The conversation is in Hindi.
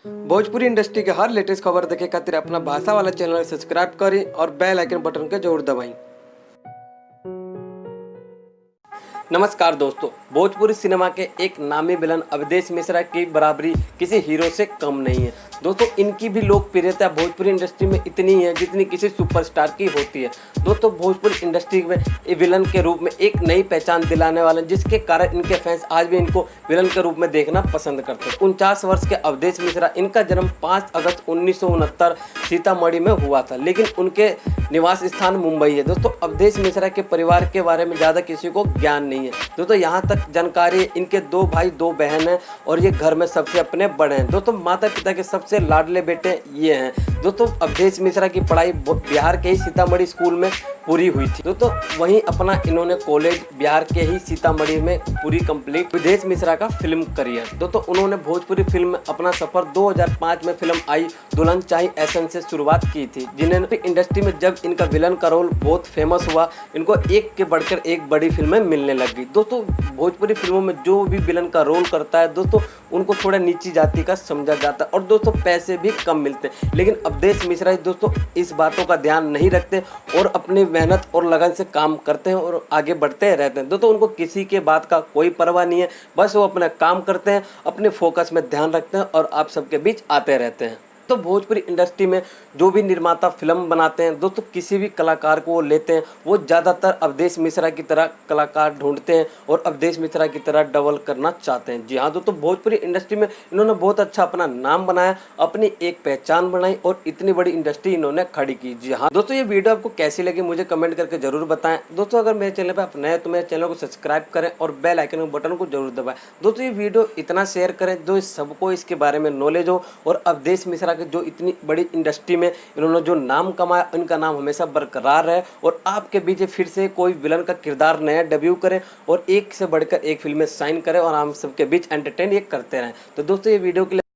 भोजपुरी इंडस्ट्री के हर लेटेस्ट खबर देखे खातिर अपना भाषा वाला चैनल सब्सक्राइब करी और बेल आइकन बटन के जरूर दबाई। नमस्कार दोस्तों, भोजपुरी सिनेमा के एक नामी विलन अवधेश मिश्रा की बराबरी किसी हीरो से कम नहीं है। दोस्तों, इनकी भी लोकप्रियता भोजपुरी इंडस्ट्री में इतनी है जितनी किसी सुपरस्टार की होती है। दोस्तों, भोजपुरी इंडस्ट्री में विलन के रूप में एक नई पहचान दिलाने वाले, जिसके कारण इनके फैंस आज भी इनको विलन के रूप में देखना पसंद करते हैं। 49 वर्ष के अवधेश मिश्रा, इनका जन्म 5 अगस्त 1969 सीतामढ़ी में हुआ था, लेकिन उनके निवास स्थान मुंबई है। दोस्तों, अवधेश मिश्रा के परिवार के बारे में ज़्यादा किसी को ज्ञान नहीं है। दोस्तों, यहाँ तक जानकारी है, इनके 2 भाई 2 बहन हैं और ये घर में सबसे अपने बड़े हैं। दोस्तों, माता पिता के सबसे लाडले बेटे ये हैं। दोस्तों, अवधेश मिश्रा की पढ़ाई बिहार के ही सीतामढ़ी स्कूल में पूरी हुई थी। दोस्तों, वहीं अपना इन्होंने कॉलेज बिहार के ही सीतामढ़ी में पूरी कंप्लीट। अवधेश मिश्रा का फिल्म करियर, दोस्तों उन्होंने भोजपुरी फिल्म में अपना सफर 2005 में फिल्म आई दुल्हन चाही ऐसन से शुरुआत की थी, जिन्हें इंडस्ट्री में जब इनका विलन का रोल बहुत फेमस हुआ, इनको एक के बढ़कर एक बड़ी फिल्में मिलने लगी। दोस्तों, भोजपुरी फिल्मों में जो भी विलन का रोल करता है, दोस्तों उनको थोड़ा नीची जाति का समझा जाता है और दोस्तों पैसे भी कम मिलते हैं। लेकिन अवधेश मिश्रा दोस्तों इस बातों का ध्यान नहीं रखते और अपनी मेहनत और लगन से काम करते हैं और आगे बढ़ते रहते हैं। दोस्तों, उनको किसी के बात का कोई परवाह नहीं है, बस वो अपना काम करते हैं, अपने फोकस में ध्यान रखते हैं और आप सबके बीच आते रहते हैं। तो भोजपुरी इंडस्ट्री में जो भी निर्माता फिल्म बनाते हैं, दोस्तों किसी भी कलाकार को वो लेते हैं, वो ज़्यादातर अवधेश मिश्रा की तरह कलाकार ढूंढते हैं और अवधेश मिश्रा की तरह डबल करना चाहते हैं। जी हाँ दोस्तों, भोजपुरी इंडस्ट्री में इन्होंने बहुत अच्छा अपना नाम बनाया, अपनी एक पहचान बनाई और इतनी बड़ी इंडस्ट्री इन्होंने खड़ी की। जी हाँ दोस्तों, ये वीडियो आपको कैसी लगी मुझे कमेंट करके जरूर बताएं। दोस्तों, अगर मेरे चैनल पर आप नए तो मेरे चैनल को सब्सक्राइब करें और बेल आइकन बटन को जरूर दबाएं। दोस्तों, ये वीडियो इतना शेयर करें जो सबको इसके बारे में नॉलेज हो और अवधेश मिश्रा के जो इतनी बड़ी इंडस्ट्री में इन्होंने जो नाम कमाया, उनका नाम हमेशा बरकरार रहे और आपके बीच फिर से कोई विलन का किरदार नया डेब्यू करे और एक से बढ़कर एक फिल्म में साइन करे और हम सबके बीच एंटरटेन ये करते रहें। तो दोस्तों, ये वीडियो के लिए